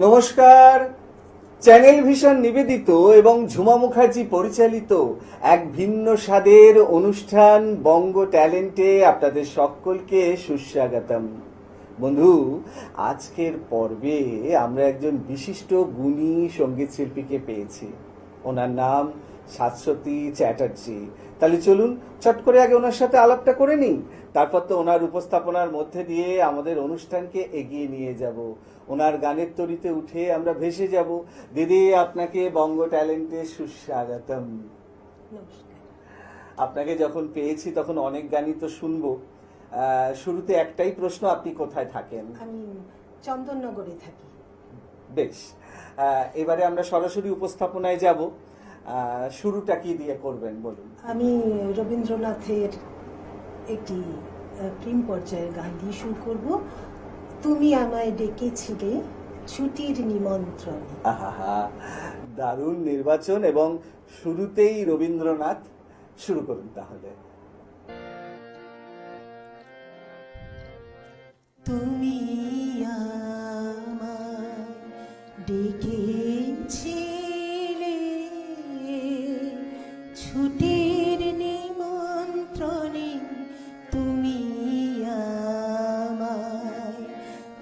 নমস্কার। Channel vision নিবেদিত এবং ঝুমা মুখার্জি পরিচালিত এক ভিন্ন স্বাদের অনুষ্ঠান বঙ্গ ট্যালেন্টে আপনাদের সকলকে সুস্বাগতম। বন্ধু, আজকের পর্বে আমরা একজন বিশিষ্ট গুণী সঙ্গীত শিল্পীকে পেয়েছি। ওনার নাম শাশ্বতী চ্যাটার্জি। তাহলে চলুন চট করে আগে ওনার সাথে আলাপটা করে নিই, তারপর তো ওনার উপস্থাপনার মধ্যে দিয়ে আমাদের অনুষ্ঠানকে এগিয়ে নিয়ে যাব। ওনার গানের তরিতে উঠে আমরা ভেসে যাব। দিদি, আপনাকে বঙ্গ ট্যালেন্টে সুস্বাগতম। নমস্কার। আপনাকে যখন পেয়েছি তখন অনেক গানই তো শুনবো। শুরুতে একটাই প্রশ্ন, আপনি কোথায় থাকেন? আমি চন্দননগরে থাকি। বেশ, এবারে আমরা সরাসরি উপস্থাপনায় যাব। শুরুটা কি দিয়ে করবেন বলুন। আমি রবীন্দ্রনাথের একটি প্রেম পর্যায়ের গান দিয়ে শুরু করব। তুমি আমায় ডেকেছিলে ছুটির নিমন্ত্রণে। আহা, দারুণ নির্বাচন, এবং শুরুতেই রবীন্দ্রনাথ। শুরু করুন তাহলে। তুমি আমায় ডেকেছিলে ছুটির নিমন্ত্রণে, তুমি আমায়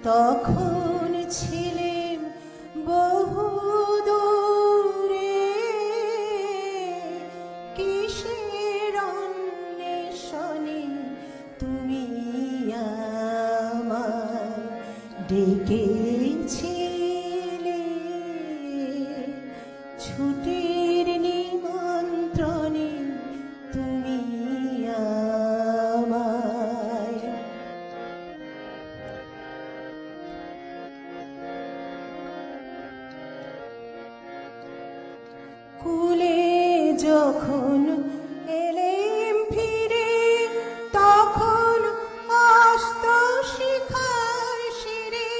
তখন ছিলেন বহু দূরে, কিসের অন্বেষণে তুমি আমায় ডেকেছিলে ছুটির নিমন্ত্রণে, তুমি আমায়। কুলে যখন এলেম ফিরে, তখন অস্ত শিখার শিরে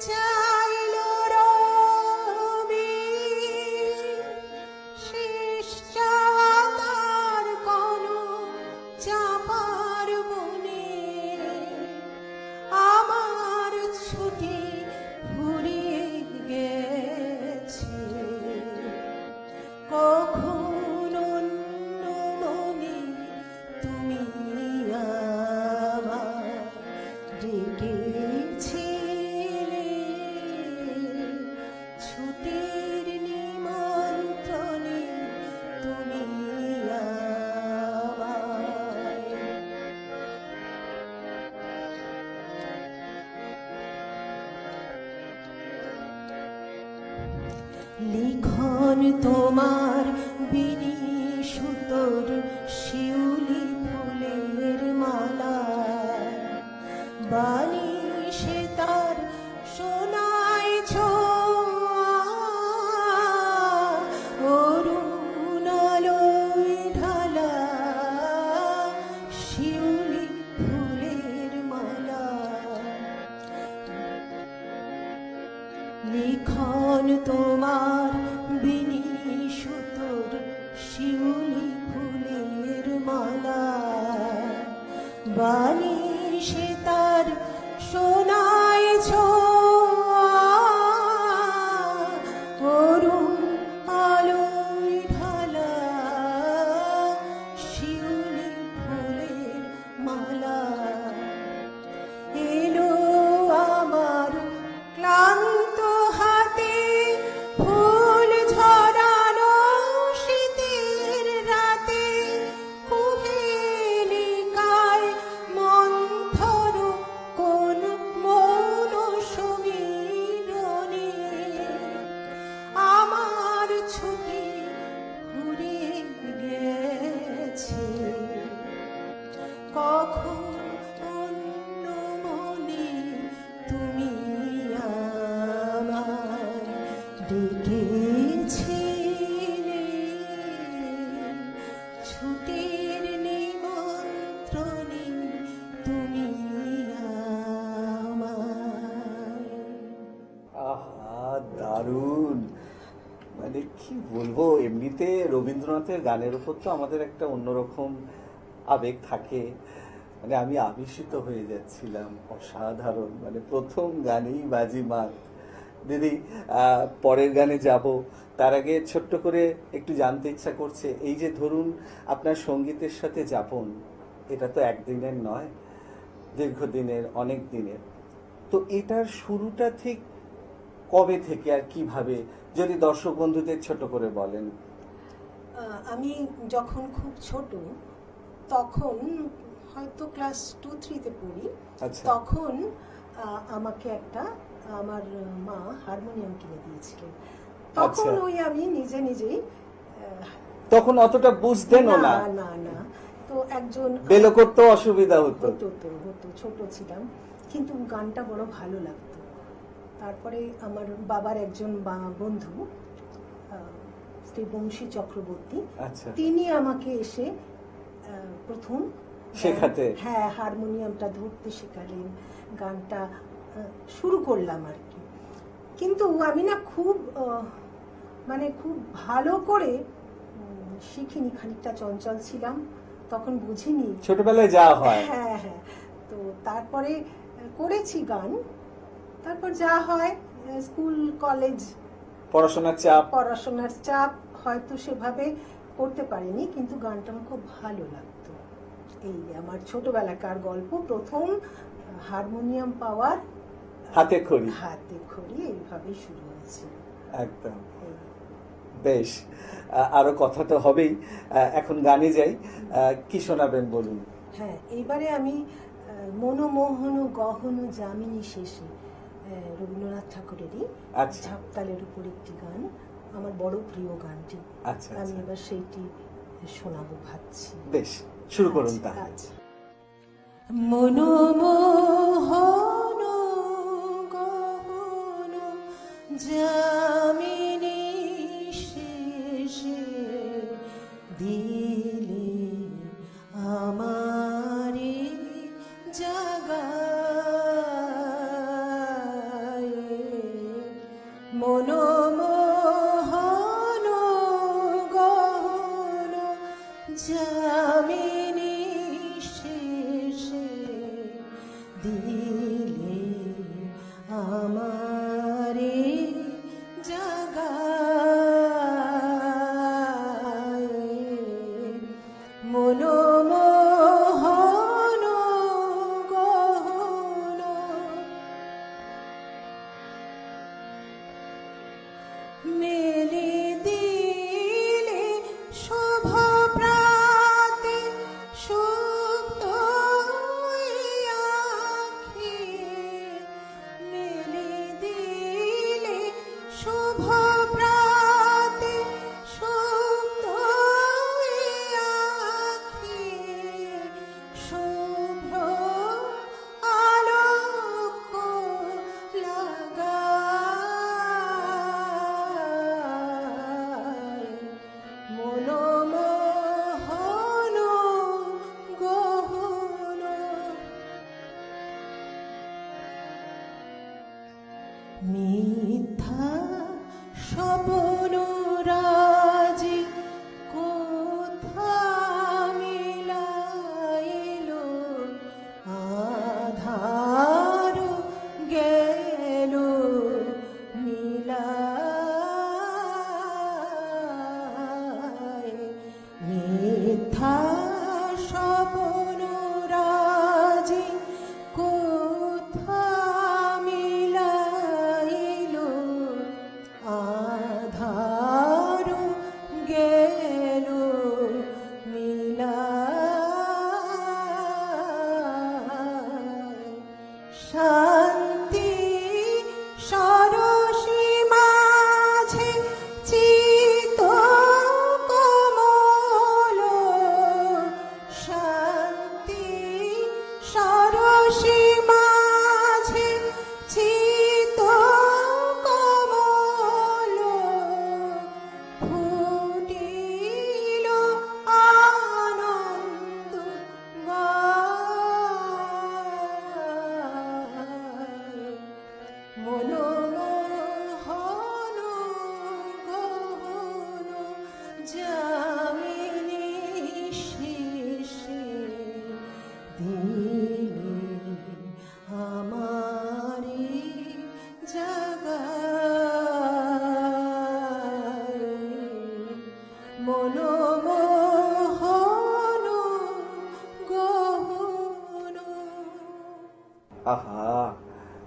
চাইল রবি, শেষ চাওয়া তার কোনো চাপার বনে, আমার ছুটি ফুরিয়ে গেছে। কখন অন্য মনে তুমি আমায় ডেকেছিলে ছুটির নিমন্ত্রণে, তুমি আমায়। লিখন তোমার বিনি সুতোর শিউলি ফুলের মালা, বাণী সে তার সোনায় ছোঁয়া, অরুণ আলোয় ঢালা শিউলি ফুলের মালা। লিখন তোমার বিনি সুতোর শিউলি ফুলের মালা, বাণী সে তার সোনায় ছোঁয়া, অরুণ আলোয় ঢালা শিউলি ফুলের মালা। এলো আমার ক্লান্ত হাতে ফুল ঝরানো শীতের রাতে, কুহেলিকায় মন্থর কোন মৌন সমীরণে, আমার ছুটি ফুরিয়ে গেছে। কখন অন্য মনে তুমি আমায় ডেকেছিলে ছুটির নিমন্ত্রণে, তুমি আমায়। আহা, দারুণ। মানে কি বলবো, এমনিতে রবীন্দ্রনাথের গানের উপর তো আমাদের একটা অন্যরকম আবেগ থাকে। মানে আমি আবিষ্কৃত হয়ে যাচ্ছিলাম। অসাধারণ, মানে প্রথম গানেই বাজিমাত। দিদি, পরের গানে যাব, তার আগে ছোট্ট করে একটু জানতে ইচ্ছা করছে, এই যে ধরুন আপনার সঙ্গীতের সাথে যাপন, এটা তো একদিনের নয়, দীর্ঘদিনের, অনেক দিনের। তো এটার শুরুটা ঠিক কবে থেকে আর কিভাবে, যদি দর্শক বন্ধুদের ছোট করে বলেন। আমি যখন খুব ছোট, তখন হয়তো ক্লাস 2-3-তে পড়ি, আচ্ছা। তখন আমাকে আমার মা হারমোনিয়াম কিনে দিয়েছিলেন। তখন আচ্ছা। ওই আমি নিজেই তখন অতটা বুঝতেনও না, না না, তো একজন বেলো করতেও অসুবিধা হতো। হতো, ছোট ছিলাম, কিন্তু গানটা বড় ভালো লাগতো। তারপরে আমার বাবার একজন বন্ধু, শ্রী বংশী চক্রবর্তী, আচ্ছা। তিনি আমাকে এসে প্রথম শেখাতে, হ্যাঁ, হারমোনিয়ামটা ধরতে শেখালেন, গানটা শুরু করলাম আর কি। কিন্তু আমি না খুব খুব ভালো করে শিখিনি, খানিকটা চঞ্চল ছিলাম, তখন বুঝিনি। ছোটবেলায় যা হয়। হ্যাঁ হ্যাঁ, তো তারপরে করেছি গান, তারপর যা হয়, স্কুল কলেজ পড়াশোনার চাপ, হয়তো সেভাবে করতে পারিনি, কিন্তু গানটা আমার খুব ভালো লাগতো। এই আমার ছোটবেলাকার গল্প, প্রথম হারমোনিয়াম পাওয়ার, হাতে খড়ি এইভাবেই শুরু হয়েছে। একদম বেশ, আরো কথা তো হবেই, এখন গানে যাই। কি শোনাবেন বলুন। হ্যাঁ, এইবারে আমি মনোমোহন গহন যামিনী শেষে, রবীন্দ্রনাথ ঠাকুরেরই ঝাপতালের উপর একটি গান, আমার বড় প্রিয় গানটি। আচ্ছা, আমি এবার সেইটি শোনাবো ভাবছি। বেশ, শুরু করুন তাহলে। মনোমোহন গহন যামিনী শেষে দিলে আমারে জাগায়, মনোমোহন গহন যামিনী শেষে দিলে আমারে জাগায়, মনোমোহন গহন মেলে দিলে শোভা প্রাতে সুপ্ত আঁখি, মেলে দিলে শোভা প্রাতে সুপ্ত আঁখি, শুভ্র আলোক লাগায়, মনোমোহন গহন মিথ্যা স্বপ্ন রাজি কোথা মিলাইল, আধার গেল মিলায়, মিথ্যা স্বপ্ন রাজি কোথা মিলাইল, আধার গেল মিলায়, শান্তি সরসী মাঝে চিত কমল, শান্তি আহা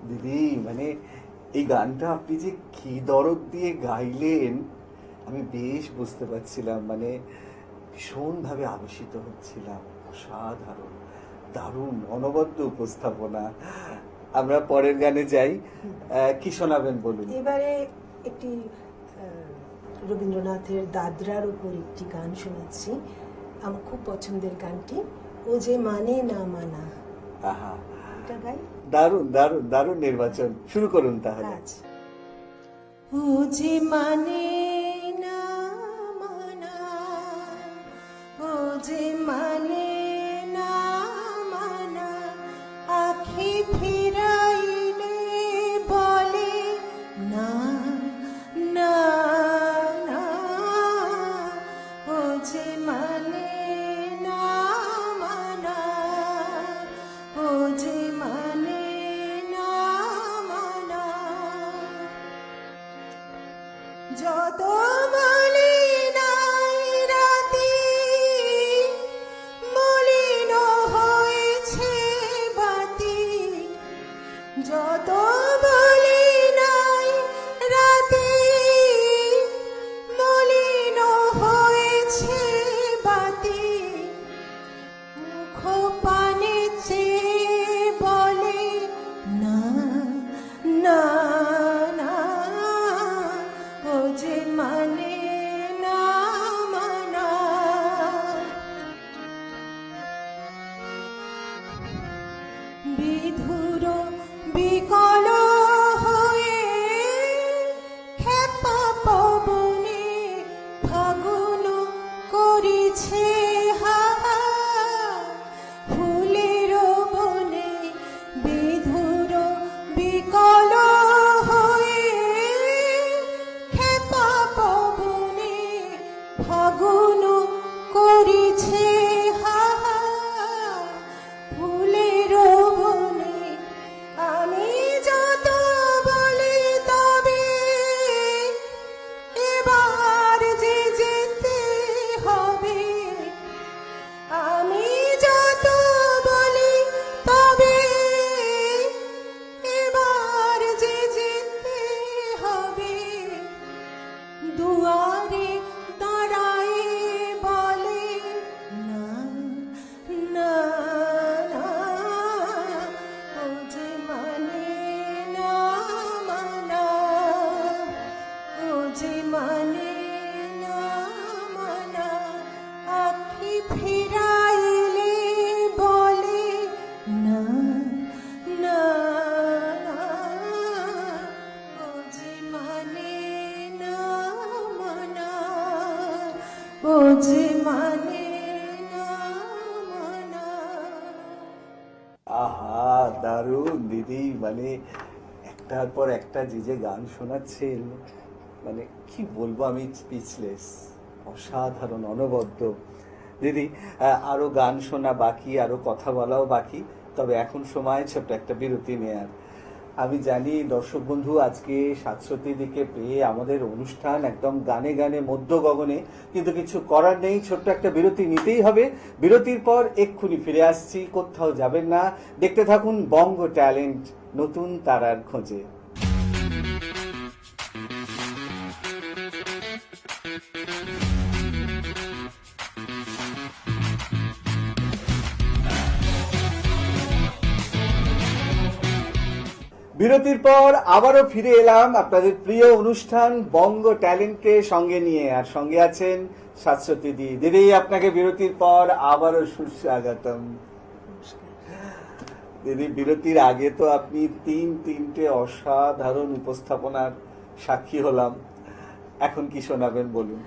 দিদি, মানে এই গানটা আপনি যে কি দরদ দিয়ে গাইলেন আমি বেশ বুঝতে পারছিলাম, মানে ভীষণভাবে আবেশিত হচ্ছিলাম। অসাধারণ, দারুণ, অনবদ্য উপস্থাপনা। আমরা পরের গানে যাই। কি শোনাবেন বলুন? এবারে একটি রবীন্দ্রনাথের দাদরার উপর একটি গান শোনাচ্ছি। আমার খুব পছন্দের গানটি, ও যে মানে না মানা। আহা, এটা গাই। দারুণ দারুণ দারুণ নির্বাচন, শুরু করুন তাহলে। আচ্ছা। ও যে মানে না মানা, ও যে মানে না মানা, আখি ফিরাইলে বলে না না না, ও যে মানে না মানা, ও যে মানে না মানা। যত বলি নাই রাতি, মলিন হয়েছে বাতি। যত বলি নাই রাতি, মলিন হয়েছে বাতি। মুখ পানে চেয়ে বলে না না না, ও যে মানে না মানা। বিধুর বিকল হয়ে খেপা পবনে ফাগুন করিছে হাহা। ফুলের বনে বিধুর বিকল হয়ে খেপা পবনে ফাগুন করিছে হাহা। ফুলের বনে আমি যত বলি তবে এবার যে যেতে হবে। আমি যত বলি তবে এবার যে যেতে হবে। দুয়ারে দাঁড়ায় বলে না না না, ও যে মানে না মানা, ও যে মানে না মানা। আখি ফিরাইলে বলে না না না, ও যে মানে না মানা, ও যে মানে না মানা। আহা, দারুণ দিদি, মানে একটার পর একটা যে যে গান শোনাচ্ছেন, মানে কি বলবো, আমি স্পিচলেস। অসাধারণ, অনবদ্য। দিদি, আরো গান শোনা বাকি, আরো কথা বলাও বাকি, তবে এখন সময় ছোট্ট একটা বিরতি নেয়ার। আমি জানি দর্শক বন্ধু আজকে ৭০০ দিকে পেয়ে আমাদের অনুষ্ঠান একদম গানে গানে মধ্য গগনে, কিন্তু কিছু করার নেই, ছোট্ট একটা বিরতি নিতেই হবে। বিরতির পর এক্ষুনি ফিরে আসছি, কোথাও যাবেন না, দেখতে থাকুন বঙ্গ ট্যালেন্ট, নতুন তারার খোঁজে। বিরতির পর আবারও ফিরে এলাম আপনাদের প্রিয় অনুষ্ঠান বঙ্গ ট্যালেন্টকে সঙ্গে নিয়ে, আর সঙ্গে আছেন শাশ্বতী দি। দিদি, আপনাকে বিরতির পর আবারও সুস্বাগতম। দিদি, বিরতির আগে তো আপনি তিনটে অসাধারণ উপস্থাপনার সাক্ষী হলাম, এখন কি শোনাবেন বলুন?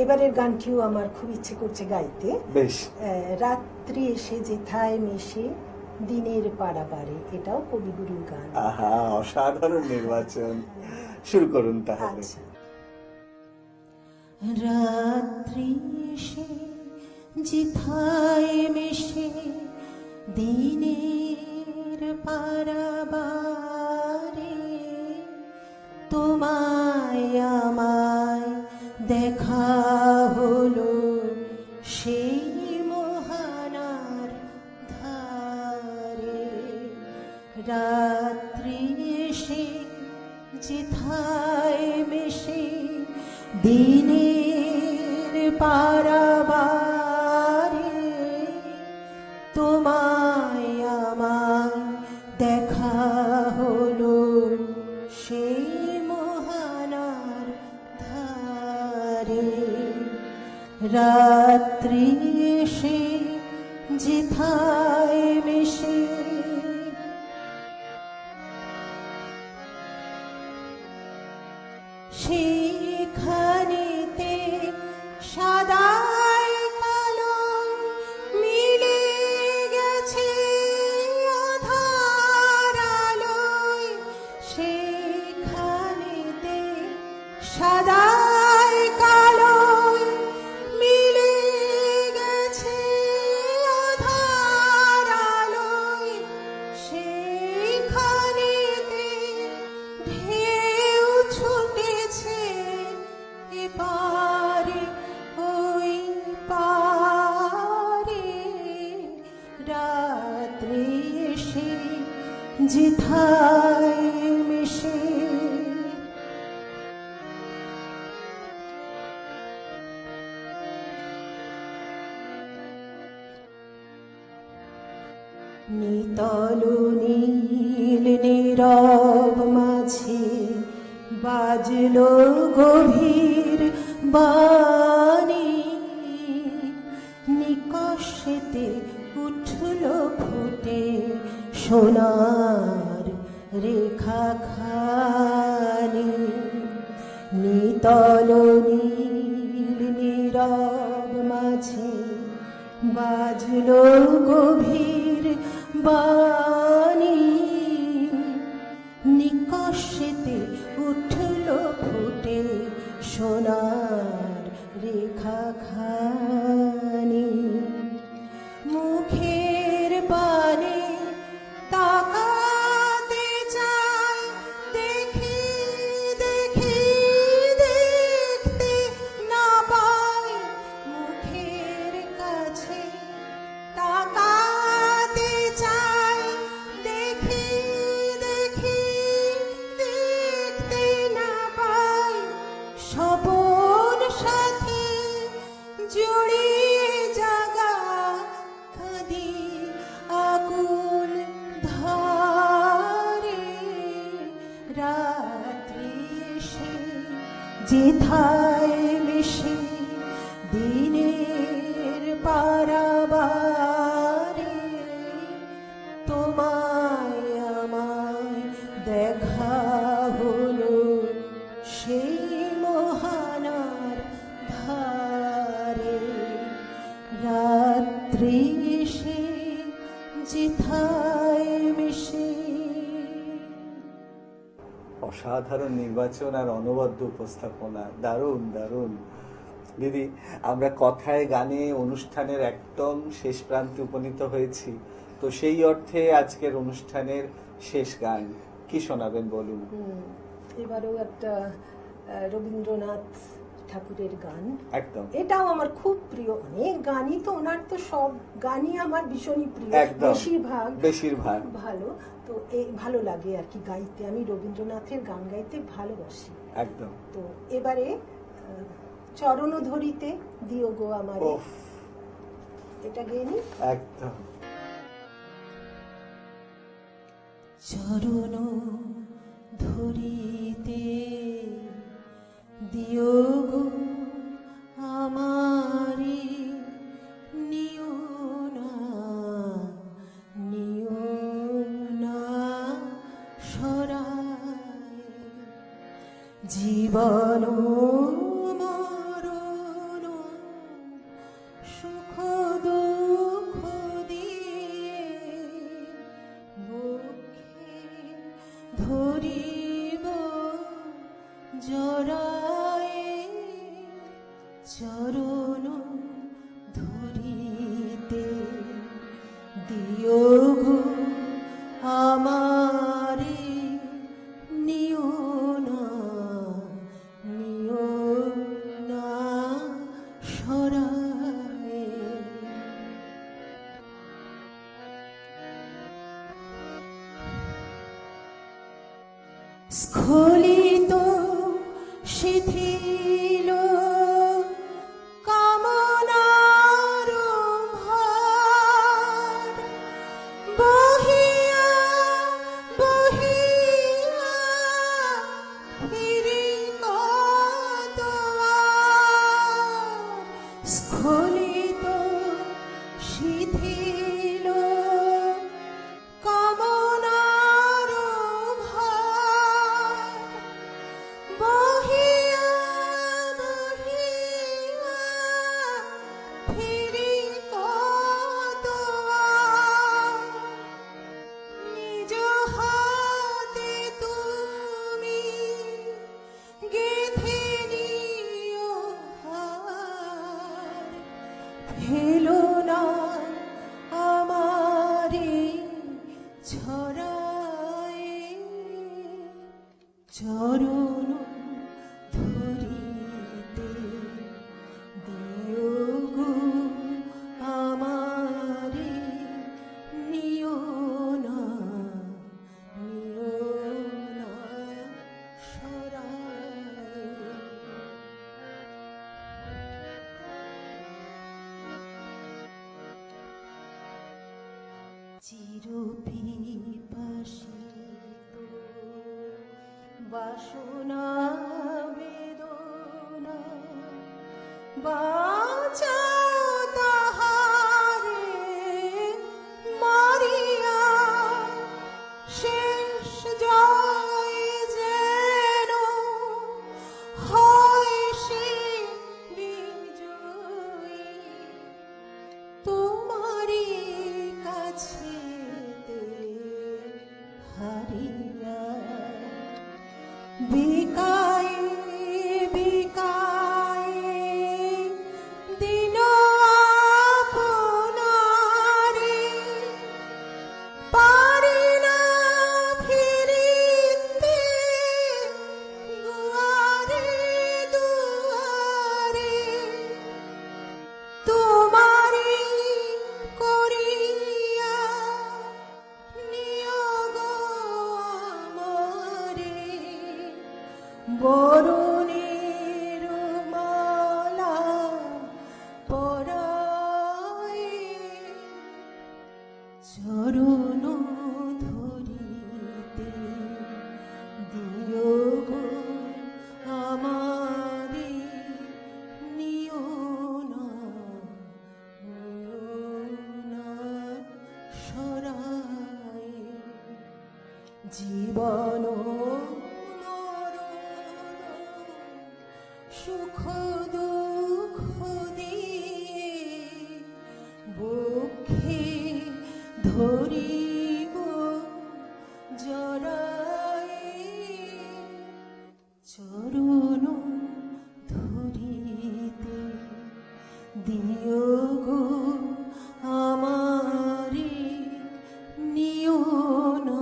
এবারের গানটিও আমার খুব ইচ্ছে করছে গাইতে। বেশ। রাত্রি এসে যেথায় মেশে দিনের পাড়াবারে, এটাও কবিগুরুর গান। আহা, অসাধারণ নির্বাচন, শুরু করুন তাহলে। আচ্ছা। রাত্রি এসে যেথায় মেশে দিনের পাড়াবারে, তোমায় আমায় দেখা হলো সেই মোহনার ধারে। রাত্রি এসে যেথায় মেশে দিনের পারাবারে তোমায় আমার দেখা হলো সেই মোহনার ধারে। রাত্রি এসে যেথায় মেশে সেখানেতে সাদায় কালো মিলে গেছে আধার আলোয়। সেখানেতে সাদায় কালো মিলে গেছে আধার আলোয়। সেখানেতে ঢেউ ছুটেছে এপারে ওই পারে। রাত্রি এসে যেথায় মেশে নিতল নীল নীরব মাঝে বাজলো গভীর বাণী। নিকষেতে উঠল ফুটে সোনার রেখা খানি। নিতল নীল নীরব মাঝে বাজলো গভীর বাণী। নিকষেতে উঠল ফুটে সোনার রেখা খানি। মুখের পানে তাকাতে চাই দেখি দেখি দেখতে না পাই। মুখের কাছে তাকাতে চাই দেখি দেখি দেখতে না পাই। স্বপন সাথে জড়িয়ে জাগা কাঁদি আকুল ধারে। রাত্রি এসে যেথায় মিশে দিনের পারাবারে তোমায় আমায় দেখা হলো সেই মোহনার ধারে। রাত্রি এসে যেথায় মিশে। অসাধারণ নির্বাচন আর অনবদ্য উপস্থাপনা, দারুণ দারুণ। দিদি, আমরা কথায় গানে অনুষ্ঠানের একদম শেষ প্রান্তে উপনীত হয়েছি, তো সেই অর্থে আজকের অনুষ্ঠানের শেষ গান কি শোনাবেন বলুন। এবারেও একটা রবীন্দ্রনাথ ঠাকুরের গান। একদম, এটাও আমার খুব প্রিয়। অনেক গানই তো, ওনার তো সব গানই আমার ভীষণই প্রিয়, একদম বেশিরভাগ ভালো। তো এই ভালো লাগে আর কি গাইতে। আমি রবীন্দ্রনাথের গান গাইতে ভালোবাসি একদম। তো এবারে চরণ ধরিতে দিও গো আমার, এটা গেয়ে নি। একদম। চরণ ধরিতে দিও গো আমারে, নিও না নিও না সরায়। জীবন মরণ সুখ দুঃখ দিয়ে বুকে ধরিব জড়ায়ে। চরণ ধরিতে দিও গো আমারে, নিও না নিও স্খলিত শিথিল কামনার ভার বহিয়া বহিয়া ফিরি কতবার স্খলিত শিথিল কামনার ভার বহিয়া বহিয়া ফিরি কতবার নিজ হাতে তুমি গেঁথে নিও হার ফেলো না আমারে ছড়ায় চরণ ধরিতে দিও গো আমারে নিও না সরায় চিরপিপাসিত বাসনা বেদনা বাঁচাও তাহারে মারিয়া শেষ জয় যেন হয় সে বিজয়ী তোমারই কাছে হারিয়া বিকায় বিকায় দিন আপনারে পারি না ফিরিতে দুয়ারে দুয়ারে তোমারি করিয়া নিয়োগ আমারে বরণের মালা পরায় চরণ ধরিতে দিও গো আমারে নিও না সরায় জীবন সুখ দুঃখ দিয়ে বক্ষে ধরিব জড়ায় চরণ ধরিতে দিও গো আমারে নিও না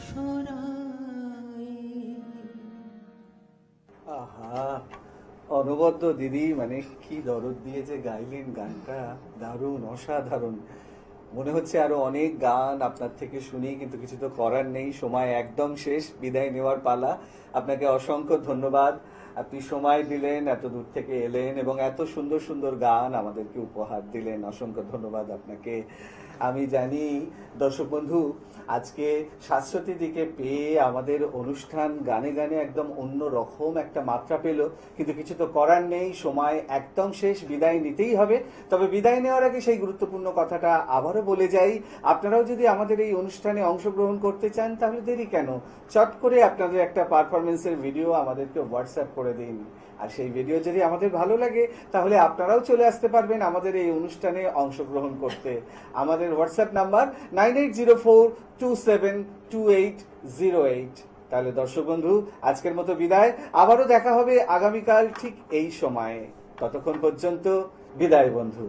সরায়। আহা, অনবদ্য দিদি, মানে কি দরদ দিয়ে যে গাইলেন গানটা, দারুণ, অসাধারণ। মনে হচ্ছে আরো অনেক গান আপনার থেকে শুনি, কিন্তু কিছু তো করার নেই, সময় একদম শেষ, বিদায় নেওয়ার পালা। আপনাকে অসংখ্য ধন্যবাদ, আপনি সময় দিলেন, এত দূর থেকে এলেন এবং এত সুন্দর সুন্দর গান আমাদেরকে উপহার দিলেন। অসংখ্য ধন্যবাদ আপনাকে। আমি জানি দর্শক বন্ধু, আজকে শাশ্বতী দিকে পেয়ে আমাদের অনুষ্ঠান গানে গানে একদম অন্য রকম একটা মাত্রা পেল, কিন্তু কিছু তো করার নেই, সময় একদম শেষ, বিদায় নিতেই হবে। তবে বিদায় নেওয়ার আগে সেই গুরুত্বপূর্ণ কথাটা আবারও বলে যাই, আপনারাও যদি আমাদের এই অনুষ্ঠানে অংশগ্রহণ করতে চান তাহলে দেরি কেন, চট করে আপনাদের একটা পারফরমেন্সের ভিডিও আমাদেরকে হোয়াটসঅ্যাপ করে দিন। আর সেই ভিডিও যদি আমাদের ভালো লাগে তাহলে আপনারাও চলে আসতে পারবেন আমাদের এই অনুষ্ঠানে অংশগ্রহণ করতে। আমাদের হোয়াটসঅ্যাপ নাম্বার 9804272808। তাহলে দর্শক বন্ধু, আজকের মতো বিদায়, আবারও দেখা হবে আগামীকাল ঠিক এই সময়ে। ততক্ষণ পর্যন্ত বিদায় বন্ধু।